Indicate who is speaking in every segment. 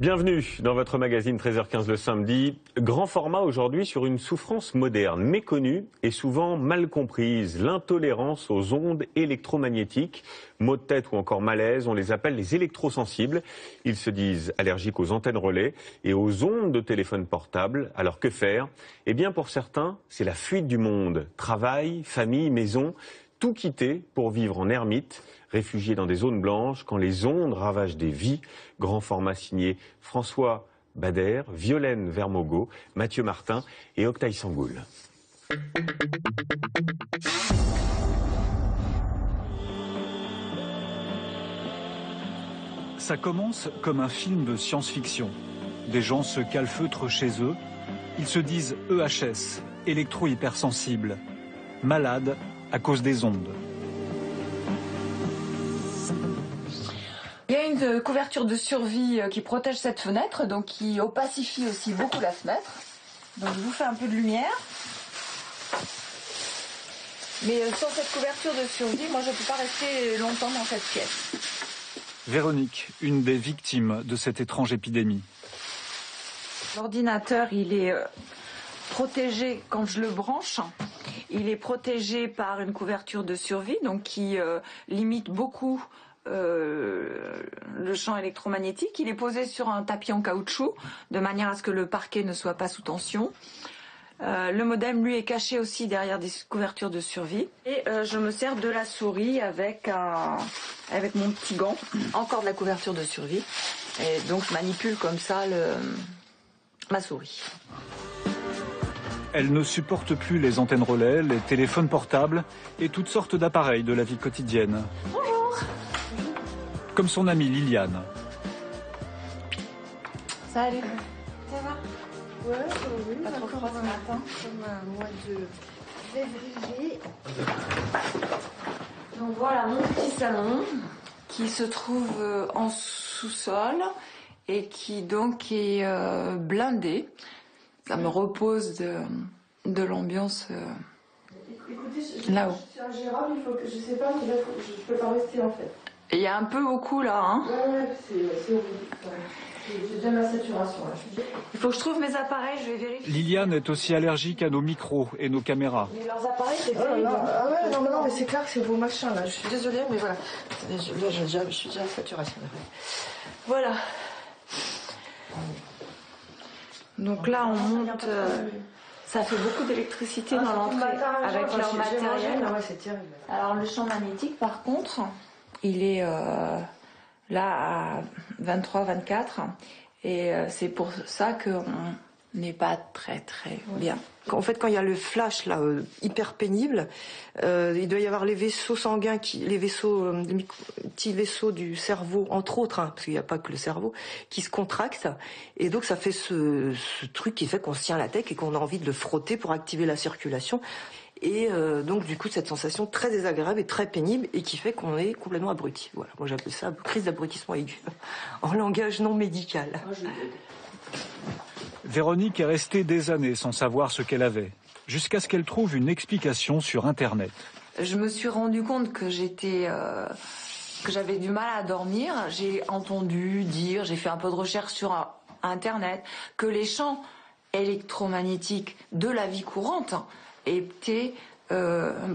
Speaker 1: Bienvenue dans votre magazine 13h15 le samedi. Grand format aujourd'hui sur une souffrance moderne, méconnue et souvent mal comprise, l'intolérance aux ondes électromagnétiques. Maux de tête ou encore malaise, on les appelle les électrosensibles. Ils se disent allergiques aux antennes relais et aux ondes de téléphone portable. Alors que faire? Eh bien pour certains, c'est la fuite du monde. Travail, famille, maison, tout quitter pour vivre en ermite, réfugiés dans des zones blanches quand les ondes ravagent des vies. Grand format signé François Bader, Violaine Vermogo, Mathieu Martin et Octaï Sangoul.
Speaker 2: Ça commence comme un film de science-fiction. Des gens se calfeutrent chez eux. Ils se disent EHS, électro-hypersensibles, malades à cause des ondes.
Speaker 3: Il y a une couverture de survie qui protège cette fenêtre, donc qui opacifie aussi beaucoup la fenêtre. Donc je vous fais un peu de lumière. Mais sans cette couverture de survie, moi je ne peux pas rester longtemps dans cette pièce.
Speaker 2: Véronique, une des victimes de cette étrange épidémie.
Speaker 3: L'ordinateur, il est protégé quand je le branche. Il est protégé par une couverture de survie, donc qui limite beaucoup le champ électromagnétique. Il est posé sur un tapis en caoutchouc, de manière à ce que le parquet ne soit pas sous tension. Le modem, lui, est caché aussi derrière des couvertures de survie. Et je me sers de la souris avec mon petit gant, encore de la couverture de survie. Et donc je manipule comme ça ma souris.
Speaker 2: Elle ne supporte plus les antennes relais, les téléphones portables et toutes sortes d'appareils de la vie quotidienne.
Speaker 3: Bonjour.
Speaker 2: Comme son amie Liliane.
Speaker 3: Salut.
Speaker 4: Ça va? Ouais, oui,
Speaker 3: Pas trop froid ce matin.
Speaker 4: Comme un mois de février.
Speaker 3: Donc voilà mon petit salon qui se trouve en sous-sol et qui donc est blindé. Ça me repose de l'ambiance
Speaker 4: Écoutez,
Speaker 3: là-haut.
Speaker 4: Je suis un gérable, il faut que je sais pas, mais là, je peux pas rester en fait.
Speaker 3: Il y a un peu beaucoup là, hein.
Speaker 4: Ouais, c'est horrible. J'ai déjà ma saturation là.
Speaker 3: Il faut que je trouve mes appareils, je vais vérifier.
Speaker 2: Liliane est aussi allergique à nos micros et nos caméras.
Speaker 3: Mais leurs appareils, c'est
Speaker 4: Oh là
Speaker 3: terrible.
Speaker 4: là, ah ouais, non, mais c'est clair que c'est vos machins là. Je suis désolée, mais voilà. Là, je suis déjà à saturation.
Speaker 3: Voilà. Donc là, on monte. Ça fait beaucoup d'électricité dans l'entrée avec leur matériel.
Speaker 4: Ouais, c'est terrible.
Speaker 3: Alors le champ magnétique, par contre, il est là à 23-24 et c'est pour ça qu'on n'est pas très bien.
Speaker 4: En fait, quand il y a le flash là, hyper pénible, il doit y avoir les vaisseaux sanguins, les petits vaisseaux du cerveau, entre autres, hein, parce qu'il n'y a pas que le cerveau, qui se contractent. Et donc ça fait ce truc qui fait qu'on se tient la tête et qu'on a envie de le frotter pour activer la circulation. Et donc du coup cette sensation très désagréable et très pénible et qui fait qu'on est complètement abruti. Voilà, moi j'appelle ça crise d'abrutissement aigu, en langage non médical.
Speaker 2: Véronique est restée des années sans savoir ce qu'elle avait, jusqu'à ce qu'elle trouve une explication sur Internet.
Speaker 3: Je me suis rendu compte que que j'avais du mal à dormir. J'ai entendu dire, j'ai fait un peu de recherche sur Internet, que les champs électromagnétiques de la vie courante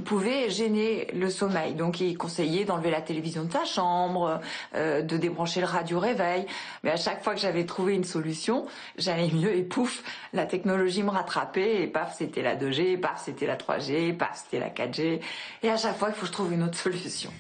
Speaker 3: pouvaient gêner le sommeil. Donc il conseillait d'enlever la télévision de sa chambre, de débrancher le radio réveil. Mais à chaque fois que j'avais trouvé une solution, j'allais mieux et pouf, la technologie me rattrapait et paf, c'était la 2G, paf, c'était la 3G, paf, c'était la 4G. Et à chaque fois, il faut que je trouve une autre solution.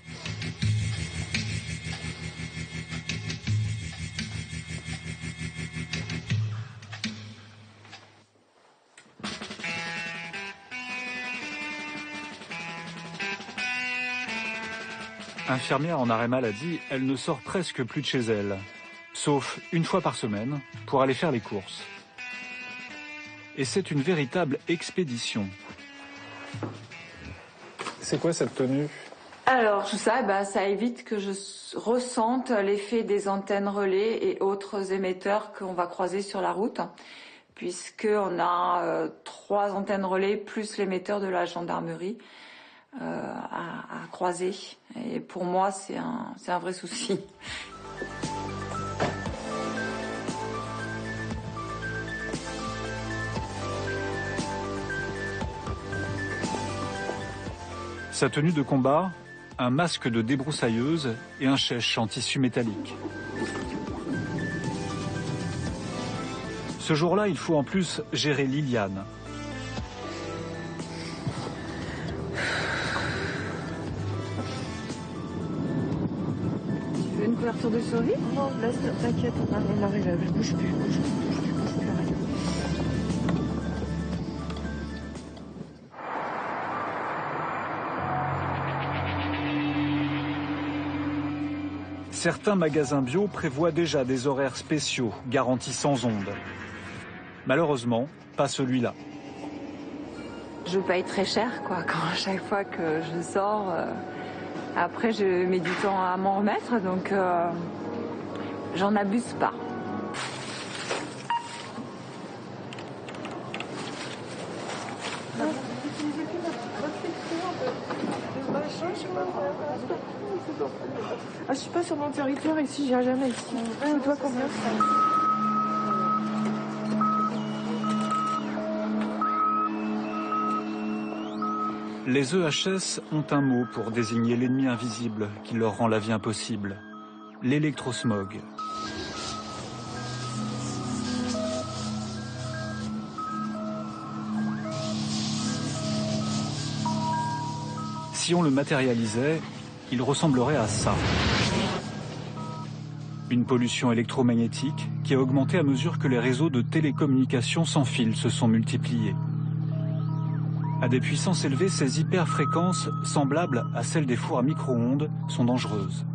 Speaker 2: Infirmière en arrêt maladie, elle ne sort presque plus de chez elle, sauf une fois par semaine pour aller faire les courses. Et c'est une véritable expédition. C'est quoi cette tenue?
Speaker 3: Alors tout ça, ça évite que je ressente l'effet des antennes relais et autres émetteurs qu'on va croiser sur la route, puisqu'on a 3 antennes relais plus l'émetteur de la gendarmerie. À croiser. Et pour moi, c'est un vrai souci.
Speaker 2: Sa tenue de combat, un masque de débroussailleuse et un chèche en tissu métallique. Ce jour-là, il faut en plus gérer Liliane.
Speaker 3: Tu veux une couverture de survie?
Speaker 4: Non, laisse, t'inquiète, on arrive, je bouge plus, c'est pareil.
Speaker 2: Certains magasins bio prévoient déjà des horaires spéciaux, garantis sans ondes. Malheureusement, pas celui-là.
Speaker 3: Je paye très cher, quoi, à chaque fois que je sors. Après, je mets du temps à m'en remettre, donc j'en abuse pas.
Speaker 4: Ah, je suis pas sur mon territoire ici, j'ai jamais ici. Toi combien?
Speaker 2: Les EHS ont un mot pour désigner l'ennemi invisible qui leur rend la vie impossible. L'électrosmog. Si on le matérialisait, il ressemblerait à ça. Une pollution électromagnétique qui a augmenté à mesure que les réseaux de télécommunications sans fil se sont multipliés. À des puissances élevées, ces hyperfréquences, semblables à celles des fours à micro-ondes, sont dangereuses.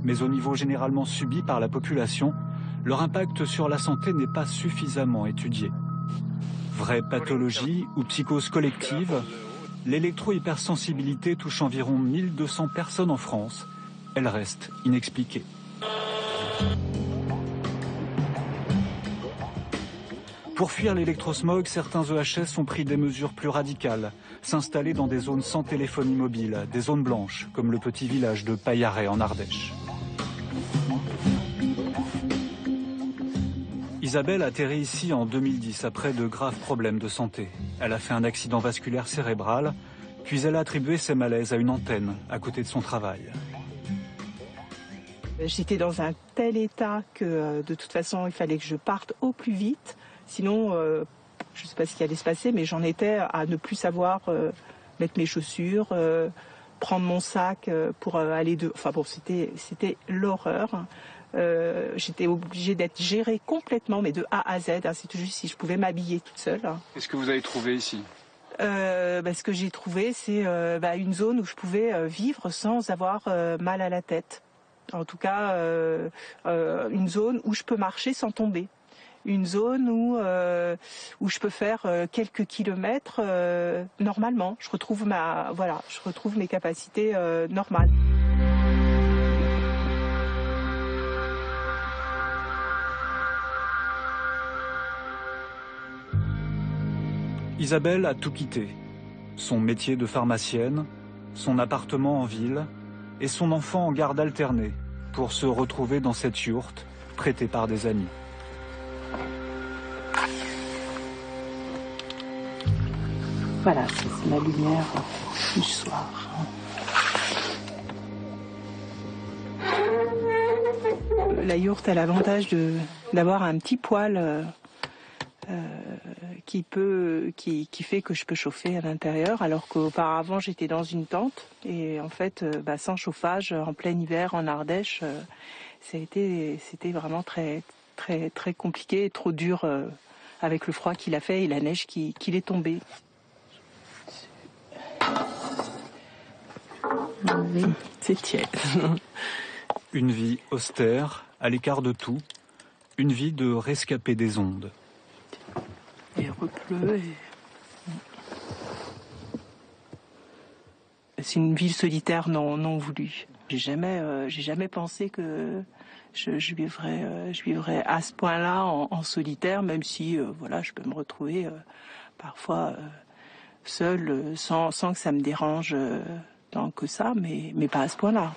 Speaker 2: Mais au niveau généralement subi par la population, leur impact sur la santé n'est pas suffisamment étudié. Vraie pathologie ou psychose collective, l'électro-hypersensibilité touche environ 1200 personnes en France. Elle reste inexpliquée. Pour fuir l'électrosmog, certains EHS ont pris des mesures plus radicales, s'installer dans des zones sans téléphonie mobile, des zones blanches, comme le petit village de Paillarret en Ardèche. Isabelle atterrit ici en 2010 après de graves problèmes de santé. Elle a fait un accident vasculaire cérébral, puis elle a attribué ses malaises à une antenne à côté de son travail.
Speaker 5: J'étais dans un tel état que de toute façon il fallait que je parte au plus vite. Sinon, je ne sais pas ce qui allait se passer, mais j'en étais à ne plus savoir mettre mes chaussures, prendre mon sac pour aller de... Enfin bon, c'était l'horreur. J'étais obligée d'être gérée complètement, mais de A à Z. Hein, c'est juste si je pouvais m'habiller toute seule.
Speaker 2: Qu'est-ce que vous avez trouvé ici ?
Speaker 5: Ce que j'ai trouvé, c'est une zone où je pouvais vivre sans avoir mal à la tête. En tout cas, une zone où je peux marcher sans tomber. Une zone où je peux faire quelques kilomètres normalement. Je retrouve mes capacités normales.
Speaker 2: Isabelle a tout quitté. Son métier de pharmacienne, son appartement en ville et son enfant en garde alternée pour se retrouver dans cette yourte prêtée par des amis.
Speaker 5: Voilà, c'est ma lumière du soir. La yourte a l'avantage d'avoir un petit poêle qui fait que je peux chauffer à l'intérieur, alors qu'auparavant j'étais dans une tente et en fait sans chauffage en plein hiver en Ardèche, c'était vraiment très très très compliqué et trop dur avec le froid qu'il a fait et la neige qui est tombée. C'est tiède.
Speaker 2: Une vie austère, à l'écart de tout, une vie de rescapé des ondes.
Speaker 5: Il repleut. C'est une ville solitaire non voulue. J'ai jamais pensé que je vivrais à ce point-là en solitaire, même si je peux me retrouver parfois seule sans que ça me dérange tant que ça, mais pas à ce point-là.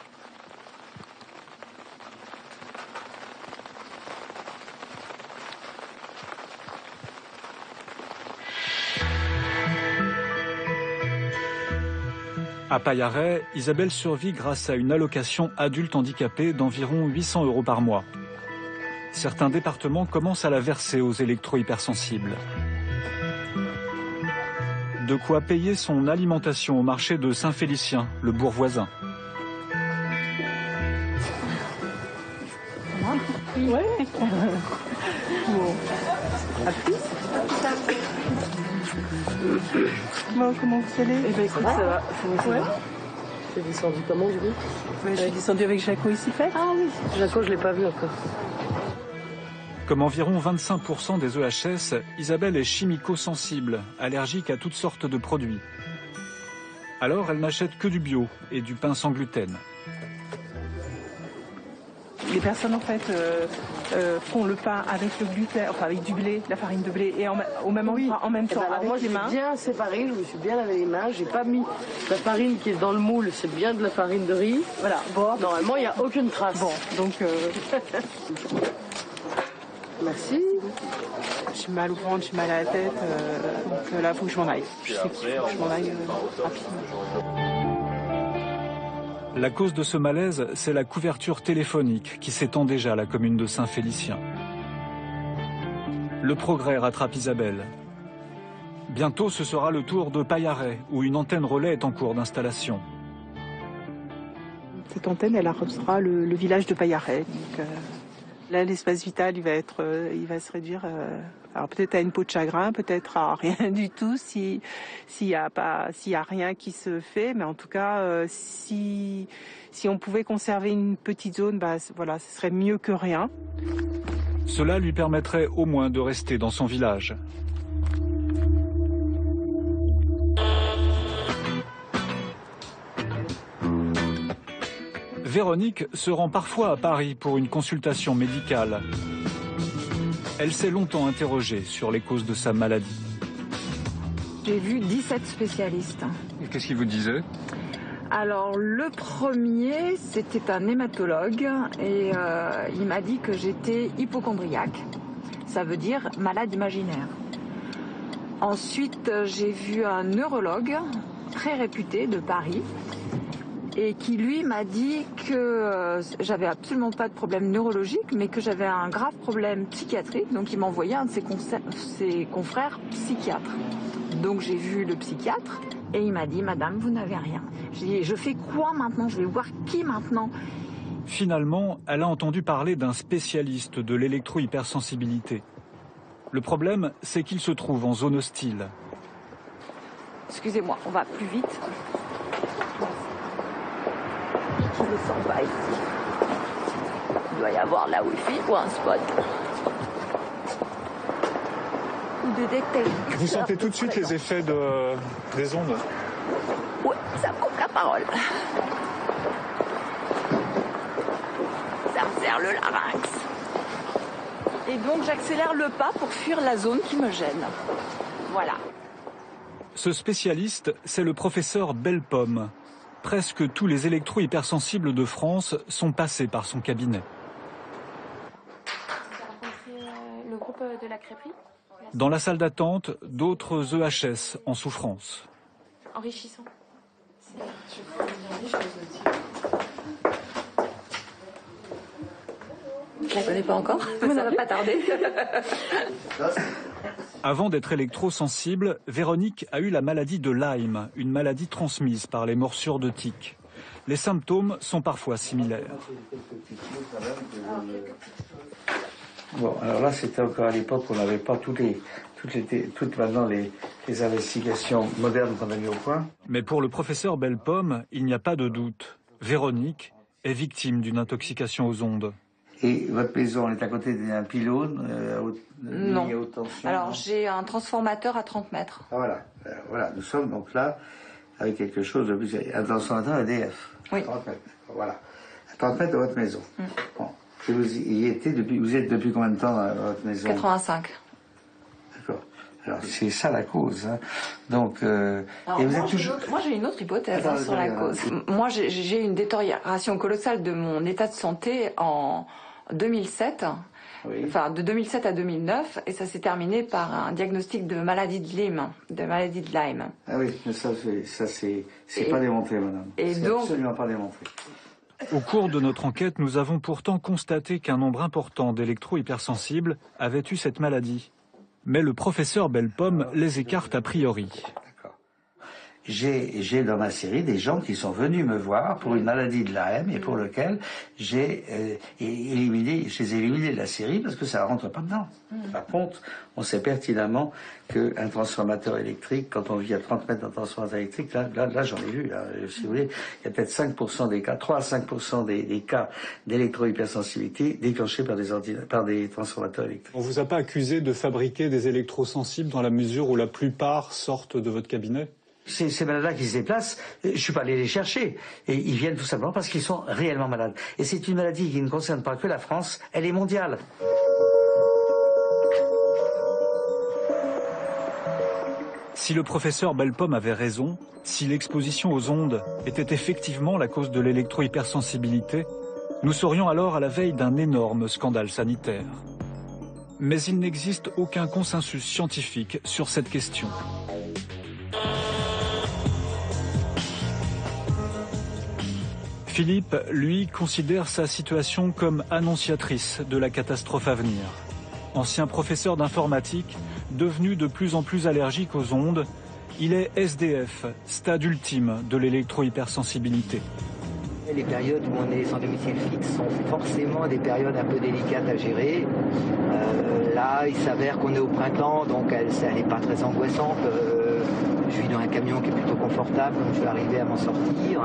Speaker 2: À Paillarret, Isabelle survit grâce à une allocation adulte handicapé d'environ 800 € par mois. Certains départements commencent à la verser aux électro-hypersensibles. De quoi payer son alimentation au marché de Saint-Félicien, le bourg voisin.
Speaker 5: Ouais. Bon. À plus. Bon, comment vous allez?
Speaker 6: Eh ben écoute, ça va.
Speaker 5: Ouais.
Speaker 6: T'es descendu comment du coup?
Speaker 5: Je suis descendue avec Jaco ici fait.
Speaker 6: Ah oui. Jaco, je l'ai pas vu encore.
Speaker 2: Comme environ 25% des EHS, Isabelle est chimico-sensible, allergique à toutes sortes de produits. Alors elle n'achète que du bio et du pain sans gluten.
Speaker 5: Les personnes en fait font le pain avec le gluten, enfin avec du blé, la farine de blé, et au même endroit, en même temps,
Speaker 6: alors
Speaker 5: avec
Speaker 6: moi,
Speaker 5: les mains.
Speaker 6: j'ai bien séparé, je me suis bien lavé les mains, j'ai pas mis la farine qui est dans le moule, c'est bien de la farine de riz.
Speaker 5: Voilà. Bon.
Speaker 6: Normalement, il n'y a aucune trace.
Speaker 5: Bon, donc
Speaker 6: Merci.
Speaker 5: j'ai mal au ventre, j'ai mal à la tête, donc là, il faut que je m'en aille. Je sais qu'il faut que je m'en aille rapidement.
Speaker 2: La cause de ce malaise, c'est la couverture téléphonique qui s'étend déjà à la commune de Saint-Félicien. Le progrès rattrape Isabelle. Bientôt, ce sera le tour de Paillarret, où une antenne relais est en cours d'installation.
Speaker 5: Cette antenne, elle arrosera le village de Paillarret. Donc, là, l'espace vital, il va se réduire. Alors peut-être à une peau de chagrin, peut-être à rien du tout, s'il y a rien qui se fait. Mais en tout cas, si on pouvait conserver une petite zone, bah voilà, ce serait mieux que rien.
Speaker 2: Cela lui permettrait au moins de rester dans son village. Véronique se rend parfois à Paris pour une consultation médicale. Elle s'est longtemps interrogée sur les causes de sa maladie.
Speaker 3: J'ai vu 17 spécialistes.
Speaker 2: Qu'est-ce qu'ils vous disaient?
Speaker 3: Alors le premier, c'était un hématologue et il m'a dit que j'étais hypocondriaque. Ça veut dire malade imaginaire. Ensuite, j'ai vu un neurologue très réputé de Paris et qui lui m'a dit que j'avais absolument pas de problème neurologique, mais que j'avais un grave problème psychiatrique. Donc il m'a envoyé un de ses confrères psychiatres. Donc j'ai vu le psychiatre et il m'a dit « Madame, vous n'avez rien ». J'ai dit « Je fais quoi maintenant? Je vais voir qui maintenant ?»
Speaker 2: Finalement, elle a entendu parler d'un spécialiste de l'électro-hypersensibilité. Le problème, c'est qu'il se trouve en zone hostile.
Speaker 3: Excusez-moi, on va plus vite. Je ne sens pas ici. Il doit y avoir la Wi-Fi ou un spot. Ou de détecteur.
Speaker 2: Vous sentez tout de suite les effets des ondes?
Speaker 3: Oui, ça me coupe la parole. Ça me serre le larynx. Et donc j'accélère le pas pour fuir la zone qui me gêne. Voilà.
Speaker 2: Ce spécialiste, c'est le professeur Bellepomme. Presque tous les électro-hypersensibles de France sont passés par son cabinet.
Speaker 7: Vous avez rencontré le groupe de la crêperie?
Speaker 2: Dans la salle d'attente, d'autres EHS en souffrance.
Speaker 7: Enrichissant.
Speaker 3: Je la connais pas encore, mais ça va pas tarder.
Speaker 2: Avant d'être électrosensible, Véronique a eu la maladie de Lyme, une maladie transmise par les morsures de tiques. Les symptômes sont parfois similaires.
Speaker 8: Bon, alors là, c'était encore à l'époque où on n'avait pas toutes maintenant les investigations modernes qu'on a mis au point.
Speaker 2: Mais pour le professeur Bellepomme, il n'y a pas de doute. Véronique est victime d'une intoxication aux ondes.
Speaker 8: Et votre maison, elle est à côté d'un pylône
Speaker 3: Non.
Speaker 8: à haute tension?
Speaker 3: Alors j'ai un transformateur à 30 mètres.
Speaker 8: Ah, voilà. Voilà, nous sommes donc là avec quelque chose de plus... Un transformateur EDF.
Speaker 3: Oui.
Speaker 8: À 30 mètres. Voilà. À 30 mètres de votre maison. Bon. Et vous êtes depuis combien de temps dans votre maison?
Speaker 3: 85.
Speaker 8: D'accord. Alors c'est ça la cause. Hein. Donc,
Speaker 3: Alors,
Speaker 8: et vous êtes toujours...
Speaker 3: moi j'ai une autre hypothèse sur la cause. Moi j'ai eu une détérioration colossale de mon état de santé en 2007
Speaker 8: Oui.
Speaker 3: enfin de 2007 à 2009, et ça s'est terminé par un diagnostic de maladie de Lyme.
Speaker 8: Ah oui, mais ça c'est pas démontré, madame.
Speaker 3: Et
Speaker 8: c'est
Speaker 3: donc,
Speaker 8: absolument pas démontré.
Speaker 2: Au cours de notre enquête, nous avons pourtant constaté qu'un nombre important d'électro-hypersensibles avaient eu cette maladie. Mais le professeur Bellepomme les écarte a priori.
Speaker 8: J'ai dans ma série des gens qui sont venus me voir pour une maladie de Lyme et pour lequel j'ai éliminé, je les ai éliminés de la série parce que ça rentre pas dedans. Par contre, on sait pertinemment qu'un transformateur électrique, quand on vit à 30 mètres d'un transformateur électrique, là j'en ai vu, là, si vous voulez, il y a peut-être 5% des cas, 3 à 5% des cas d'électro-hypersensibilité déclenchés par des transformateurs électriques.
Speaker 9: On vous a pas accusé de fabriquer des électrosensibles dans la mesure où la plupart sortent de votre cabinet ?
Speaker 8: Ces malades-là qui se déplacent, je suis pas allé les chercher. Et ils viennent tout simplement parce qu'ils sont réellement malades. Et c'est une maladie qui ne concerne pas que la France, elle est mondiale.
Speaker 2: Si le professeur Bellepomme avait raison, si l'exposition aux ondes était effectivement la cause de l'électro-hypersensibilité, nous serions alors à la veille d'un énorme scandale sanitaire. Mais il n'existe aucun consensus scientifique sur cette question. Philippe, lui, considère sa situation comme annonciatrice de la catastrophe à venir. Ancien professeur d'informatique, devenu de plus en plus allergique aux ondes, il est SDF, stade ultime de l'électro-hypersensibilité.
Speaker 10: Les périodes où on est sans domicile fixe sont forcément des périodes un peu délicates à gérer. Là, il s'avère qu'on est au printemps, donc elle n'est pas très angoissante. Je vis dans un camion qui est plutôt confortable, donc je vais arriver à m'en sortir.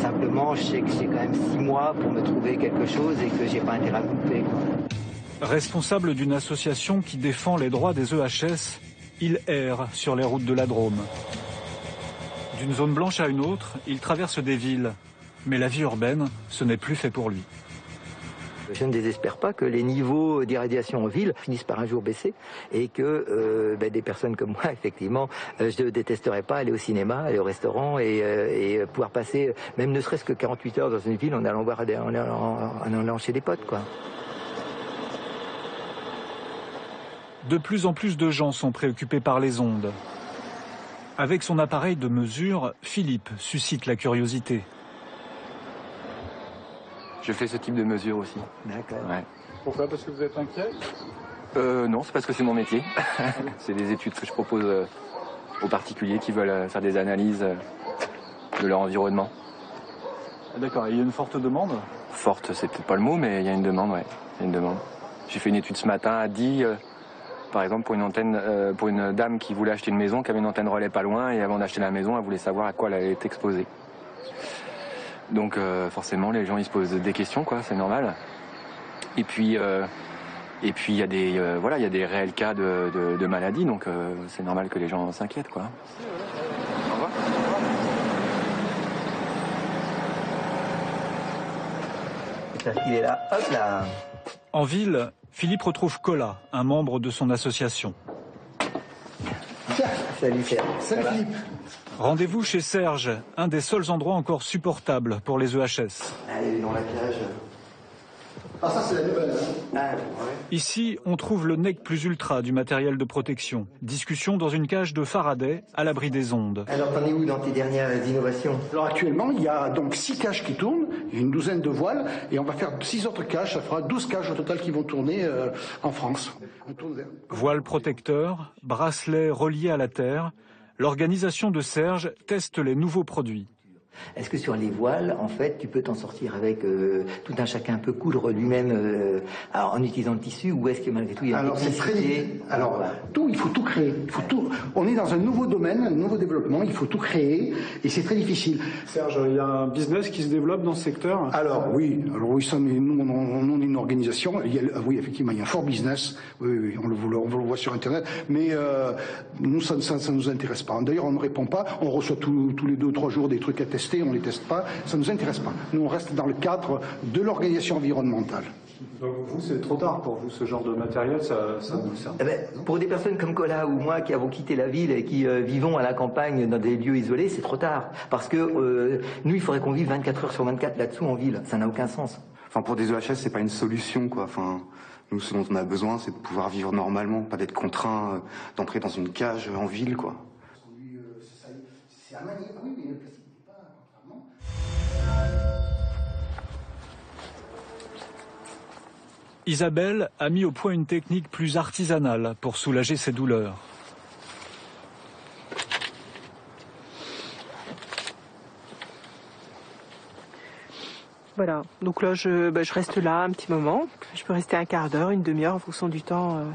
Speaker 10: Simplement, je sais que j'ai quand même 6 mois pour me trouver quelque chose et que j'ai pas intérêt à couper.
Speaker 2: Responsable d'une association qui défend les droits des EHS, il erre sur les routes de la Drôme. D'une zone blanche à une autre, il traverse des villes. Mais la vie urbaine, ce n'est plus fait pour lui.
Speaker 10: Je ne désespère pas que les niveaux d'irradiation en ville finissent par un jour baisser et que des personnes comme moi, effectivement, je ne détesterais pas aller au cinéma, aller au restaurant et pouvoir passer, même ne serait-ce que 48 heures dans une ville en allant voir, en allant chez des potes, quoi.
Speaker 2: De plus en plus de gens sont préoccupés par les ondes. Avec son appareil de mesure, Philippe suscite la curiosité.
Speaker 11: Je fais ce type de mesure aussi.
Speaker 10: D'accord.
Speaker 11: Ouais.
Speaker 9: Pourquoi? Parce que vous êtes inquiet?
Speaker 11: Non, c'est parce que c'est mon métier. C'est des études que je propose aux particuliers qui veulent faire des analyses de leur environnement.
Speaker 9: D'accord, et il y a une forte demande?
Speaker 11: Forte, c'est peut-être pas le mot, mais il y a une demande, ouais. Il y a une demande. J'ai fait une étude ce matin à Die, par exemple, pour une antenne, pour une dame qui voulait acheter une maison, qui avait une antenne relais pas loin, et avant d'acheter la maison, elle voulait savoir à quoi elle allait être exposée. Donc forcément, les gens ils se posent des questions, quoi, c'est normal. Et puis il y a des il y a des réels cas de maladies, donc c'est normal que les gens s'inquiètent, quoi. Au revoir.
Speaker 10: Il est là, hop là.
Speaker 2: En ville, Philippe retrouve Cola, un membre de son association.
Speaker 10: Salut Serge.
Speaker 12: Salut Philippe.
Speaker 2: Rendez-vous chez Serge, un des seuls endroits encore supportables pour les EHS.
Speaker 10: Allez, dans la cage.
Speaker 12: Ah, ça, c'est la nouvelle.
Speaker 10: Ah, ouais.
Speaker 2: Ici, on trouve le nec plus ultra du matériel de protection. Discussion dans une cage de Faraday, à l'abri des ondes.
Speaker 10: Alors, t'en es où dans tes dernières innovations?
Speaker 12: Alors, actuellement, il y a donc 6 cages qui tournent, il y a une douzaine de voiles, et on va faire 6 autres cages, ça fera 12 cages au total qui vont tourner en France.
Speaker 2: Voile protecteur, bracelet relié à la terre, l'organisation de Serge teste les nouveaux produits.
Speaker 10: Est-ce que sur les voiles, en fait, tu peux t'en sortir avec tout un chacun peut coudre lui-même en utilisant le tissu, ou est-ce que malgré tout il y a une technicité?
Speaker 12: Alors, il faut tout créer. On est dans un nouveau domaine, un nouveau développement, il faut tout créer, et c'est très difficile.
Speaker 9: Serge, il y a un business qui se développe dans ce secteur?
Speaker 12: Alors oui, ça, nous, on est une organisation, oui, effectivement, il y a un fort business, oui, on le voit sur Internet, mais nous, ça nous intéresse pas. D'ailleurs, on ne répond pas, on reçoit tous les 2 ou 3 jours des trucs à tester, on les teste pas, ça nous intéresse pas. Nous, on reste dans le cadre de l'organisation environnementale.
Speaker 9: Donc vous, c'est trop tard pour vous, ce genre de matériel, ça nous sert.
Speaker 10: Pour des personnes comme Cola ou moi qui avons quitté la ville et qui vivons à la campagne dans des lieux isolés, c'est trop tard. Parce que nous, il faudrait qu'on vive 24 heures sur 24 là-dessous en ville. Ça n'a aucun sens.
Speaker 13: Enfin, pour des EHS, c'est pas une solution, quoi. Enfin, Nous, ce dont on a besoin, c'est de pouvoir vivre normalement, pas d'être contraint d'entrer dans une cage en ville, quoi.
Speaker 2: Isabelle a mis au point une technique plus artisanale pour soulager ses douleurs.
Speaker 5: Voilà, donc là je reste là un petit moment. Je peux rester un quart d'heure, une demi-heure en fonction du temps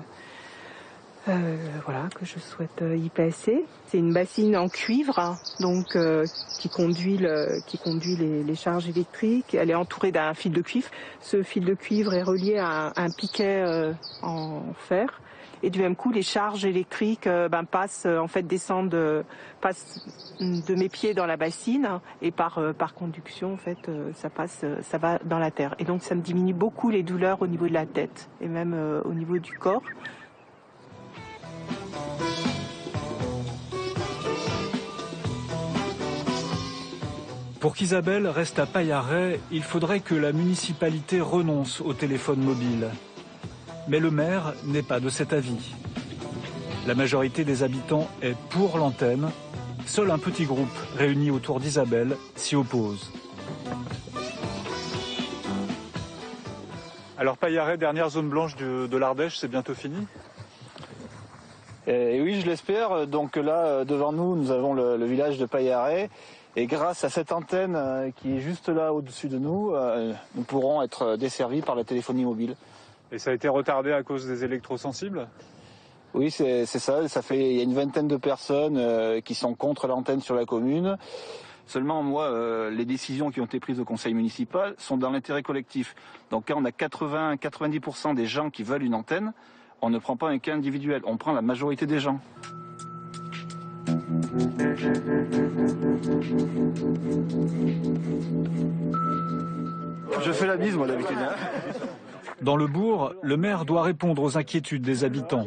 Speaker 5: voilà, que je souhaite y passer. C'est une bassine en cuivre, hein, donc qui conduit les charges électriques. Elle est entourée d'un fil de cuivre. Ce fil de cuivre est relié à un piquet en fer. Et du même coup, les charges électriques descendent de mes pieds dans la bassine et par conduction, en fait, ça va dans la terre. Et donc, ça me diminue beaucoup les douleurs au niveau de la tête et même au niveau du corps.
Speaker 2: Pour qu'Isabelle reste à Paillarret, il faudrait que la municipalité renonce au téléphone mobile. Mais le maire n'est pas de cet avis. La majorité des habitants est pour l'antenne. Seul un petit groupe réuni autour d'Isabelle s'y oppose.
Speaker 9: Alors Paillarret, dernière zone blanche de l'Ardèche, c'est bientôt fini ?
Speaker 14: Et oui, je l'espère. Donc là, devant nous, nous avons le village de Paillarret. Et grâce à cette antenne qui est juste là au-dessus de nous, nous pourrons être desservis par la téléphonie mobile.
Speaker 9: Et ça a été retardé à cause des électrosensibles ?
Speaker 14: Oui, c'est ça. Il y a une vingtaine de personnes qui sont contre l'antenne sur la commune. Seulement, moi, les décisions qui ont été prises au conseil municipal sont dans l'intérêt collectif. Donc quand on a 80-90% des gens qui veulent une antenne, on ne prend pas un cas individuel, on prend la majorité des gens. Je fais la bise, moi, d'habitude.
Speaker 2: Dans le bourg, le maire doit répondre aux inquiétudes des habitants.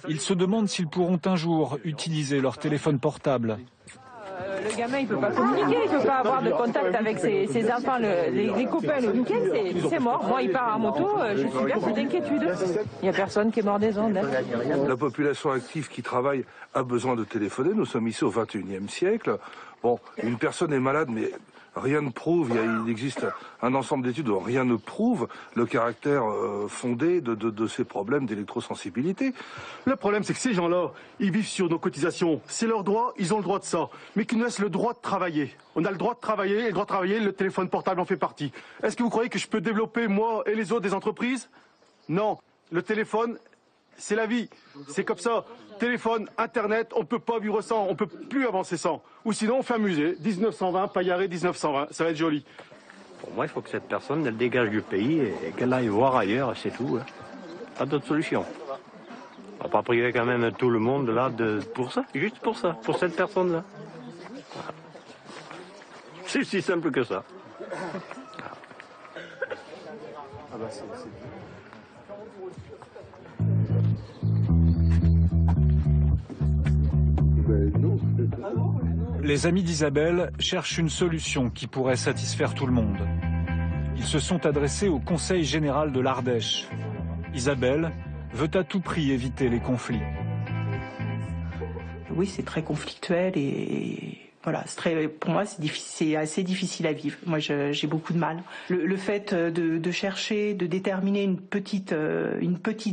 Speaker 2: Ils se demandent s'ils pourront un jour utiliser leur téléphone portable.
Speaker 15: Le gamin, il ne peut pas communiquer, il ne peut pas avoir de contact avec ses enfants, les copains. Le week-end, c'est mort. Moi, il part en moto, je suis bien sous d'inquiétude. Il n'y a personne qui est mort des ondes. Hein.
Speaker 16: La population active qui travaille a besoin de téléphoner. Nous sommes ici au XXIe siècle. Bon, une personne est malade, mais rien ne prouve, il existe un ensemble d'études où rien ne prouve le caractère fondé de ces problèmes d'électrosensibilité.
Speaker 17: Le problème, c'est que ces gens-là, ils vivent sur nos cotisations. C'est leur droit, ils ont le droit de ça. Mais qu'ils nous laissent le droit de travailler. On a le droit de travailler, et le droit de travailler, le téléphone portable en fait partie. Est-ce que vous croyez que je peux développer, moi et les autres, des entreprises? Non. Le téléphone, c'est la vie. C'est comme ça. Téléphone, Internet, on ne peut pas vivre sans, on ne peut plus avancer sans. Ou sinon, on fait un musée, 1920, Paillarret 1920, ça va être joli.
Speaker 18: Pour moi, il faut que cette personne, elle dégage du pays et qu'elle aille voir ailleurs, c'est tout. Hein. Pas d'autre solution. On va pas priver quand même tout le monde là pour ça, juste pour ça, pour cette personne-là. C'est si simple que ça.
Speaker 9: Ah bah c'est...
Speaker 2: Les amis d'Isabelle cherchent une solution qui pourrait satisfaire tout le monde. Ils se sont adressés au Conseil général de l'Ardèche. Isabelle veut à tout prix éviter les conflits.
Speaker 5: Oui, c'est très conflictuel et voilà, pour moi, c'est assez difficile à vivre. Moi, j'ai beaucoup de mal. Le fait de chercher, de déterminer une petite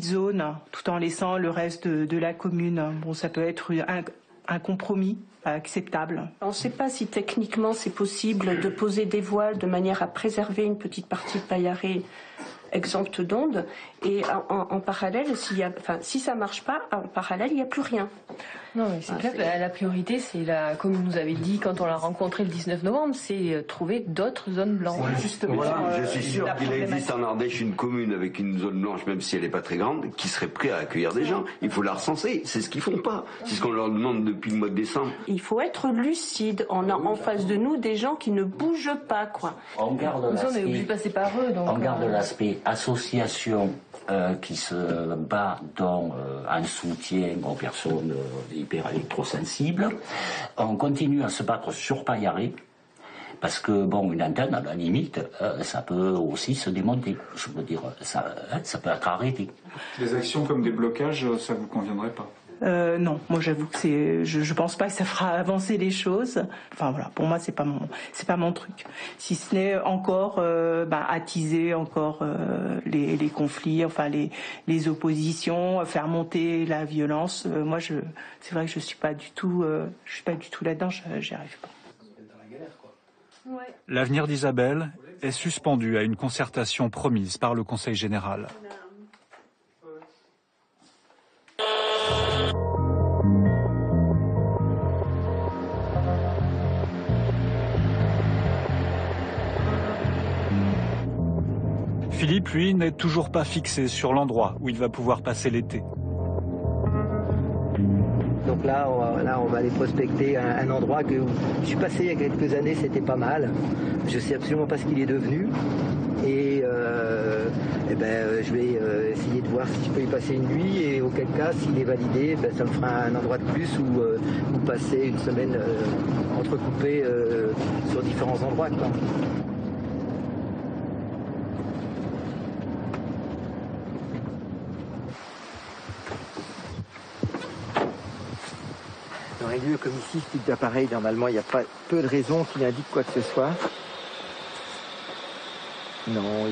Speaker 5: zone, tout en laissant le reste de la commune, bon, ça peut être un compromis acceptable.
Speaker 19: On ne sait pas si techniquement c'est possible de poser des voiles de manière à préserver une petite partie de Paillarret exempte d'ondes et en parallèle, si ça ne marche pas, en parallèle, il n'y a plus rien.
Speaker 20: Non, mais c'est clair que la priorité, c'est comme vous nous avez dit quand on l'a rencontré le 19 novembre, c'est trouver d'autres zones blanches.
Speaker 21: Ouais, justement. Voilà, je suis sûr qu'il existe en Ardèche une commune avec une zone blanche, même si elle n'est pas très grande, qui serait prête à accueillir des gens. Il faut la recenser. C'est ce qu'ils font pas. C'est ce qu'on leur demande depuis le mois de décembre.
Speaker 19: Il faut être lucide. On a en face de nous des gens qui ne bougent pas, quoi.
Speaker 20: On est obligé de passer par eux. Donc,
Speaker 22: on garde l'aspect association qui se bat dans un soutien aux personnes hyper électrosensibles. On continue à se battre sur Paillarret Parce que, bon, une antenne, à la limite, ça peut aussi se démonter. Je veux dire, ça peut être arrêté.
Speaker 2: Les actions comme des blocages, ça vous conviendrait pas?
Speaker 5: Non, moi j'avoue que je pense pas que ça fera avancer les choses. Enfin voilà, pour moi c'est pas mon truc. Si ce n'est encore attiser encore les conflits, enfin les oppositions, faire monter la violence. Moi c'est vrai que je suis pas du tout là-dedans, j'y arrive pas.
Speaker 2: L'avenir d'Isabelle est suspendu à une concertation promise par le Conseil général. Philippe, lui, n'est toujours pas fixé sur l'endroit où il va pouvoir passer l'été.
Speaker 10: Donc là, on va aller prospecter un endroit que je suis passé il y a quelques années, c'était pas mal. Je sais absolument pas ce qu'il est devenu. Et je vais essayer de voir si je peux y passer une nuit, et auquel cas, s'il est validé, ça me fera un endroit de plus où passer une semaine entrecoupée sur différents endroits, quoi. Dans un lieu comme ici, ce type d'appareil, normalement, il n'y a pas peu de raisons qu'il indique quoi que ce soit. Non,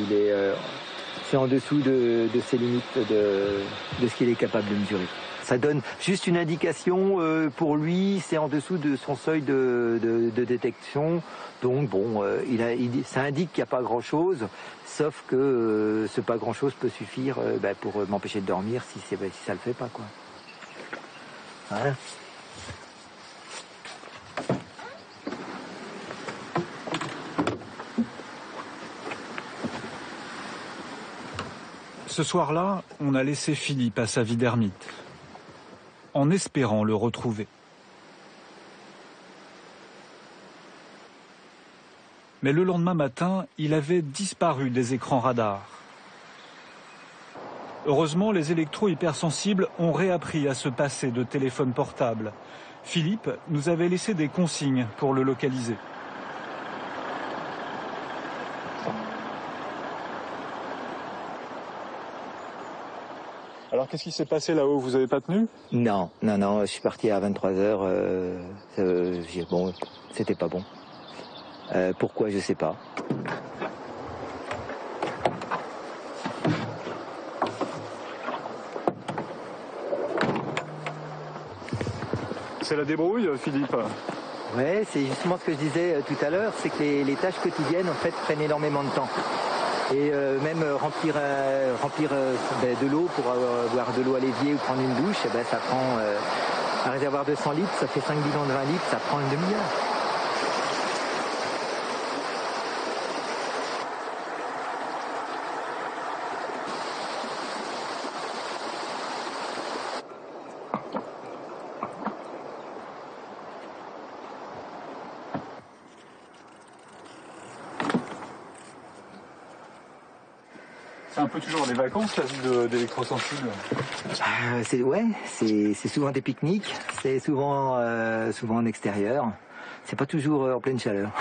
Speaker 10: c'est en dessous de ses limites de ce qu'il est capable de mesurer. Ça donne juste une indication pour lui, c'est en dessous de son seuil de détection. Donc bon, ça indique qu'il n'y a pas grand-chose, sauf que ce pas grand-chose peut suffire pour m'empêcher de dormir si ça le fait pas, quoi. Voilà.
Speaker 2: Ce soir-là, on a laissé Philippe à sa vie d'ermite, en espérant le retrouver. Mais le lendemain matin, il avait disparu des écrans radars. Heureusement, les électro-hypersensibles ont réappris à se passer de téléphone portable. Philippe nous avait laissé des consignes pour le localiser.
Speaker 9: Alors qu'est-ce qui s'est passé là-haut? Vous n'avez pas tenu?
Speaker 10: Non, je suis parti à 23h. Bon, c'était pas bon. Pourquoi, je sais pas.
Speaker 9: C'est la débrouille, Philippe?
Speaker 10: Ouais, c'est justement ce que je disais tout à l'heure, c'est que les tâches quotidiennes en fait prennent énormément de temps. Et même remplir de l'eau pour boire de l'eau à l'évier ou prendre une douche, ça prend un réservoir de 100 litres, ça fait 5 bidons de 20 litres, ça prend une demi-heure.
Speaker 2: C'est un peu toujours les vacances, la vie d'électrosensible.
Speaker 10: C'est souvent des pique-niques, c'est souvent en extérieur. C'est pas toujours en pleine chaleur.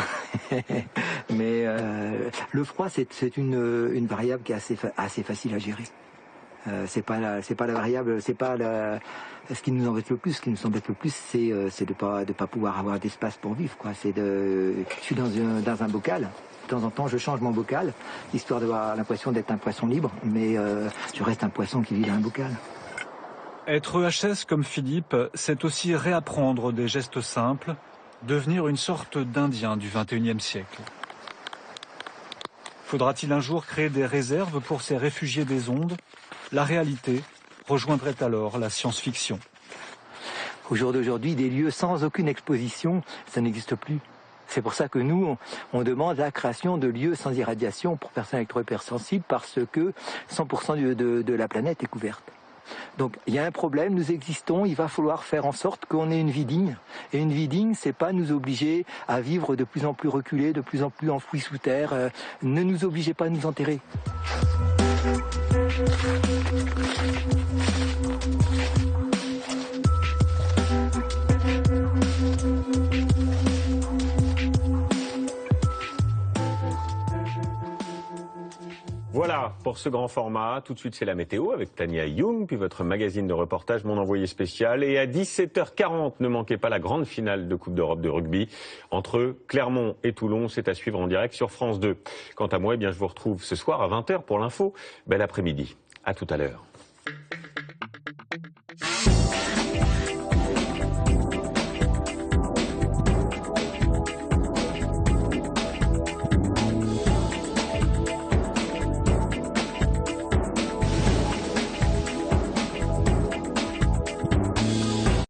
Speaker 10: Mais le froid, c'est une variable qui est assez facile à gérer. C'est pas la variable, c'est pas ce qui nous embête le plus. Ce qui nous embête le plus, c'est de pas pouvoir avoir d'espace pour vivre, quoi. Je suis dans un bocal. De temps en temps, je change mon bocal, histoire d'avoir l'impression d'être un poisson libre, mais je reste un poisson qui vit dans un bocal.
Speaker 2: Être EHS comme Philippe, c'est aussi réapprendre des gestes simples, devenir une sorte d'Indien du XXIe siècle. Faudra-t-il un jour créer des réserves pour ces réfugiés des ondes? La réalité rejoindrait alors la science-fiction.
Speaker 10: Au jour d'aujourd'hui, des lieux sans aucune exposition, ça n'existe plus. C'est pour ça que nous, on demande la création de lieux sans irradiation pour personnes électro-hypersensibles, parce que 100% de la planète est couverte. Donc il y a un problème, nous existons, il va falloir faire en sorte qu'on ait une vie digne. Et une vie digne, c'est pas nous obliger à vivre de plus en plus reculés, de plus en plus enfouis sous terre. Ne nous obligez pas à nous enterrer.
Speaker 1: Voilà pour ce grand format. Tout de suite, c'est la météo avec Tania Young, puis votre magazine de reportage, mon envoyé spécial. Et à 17h40, ne manquez pas la grande finale de Coupe d'Europe de rugby entre Clermont et Toulon. C'est à suivre en direct sur France 2. Quant à moi, eh bien, je vous retrouve ce soir à 20h pour l'info. Bel après-midi. À tout à l'heure.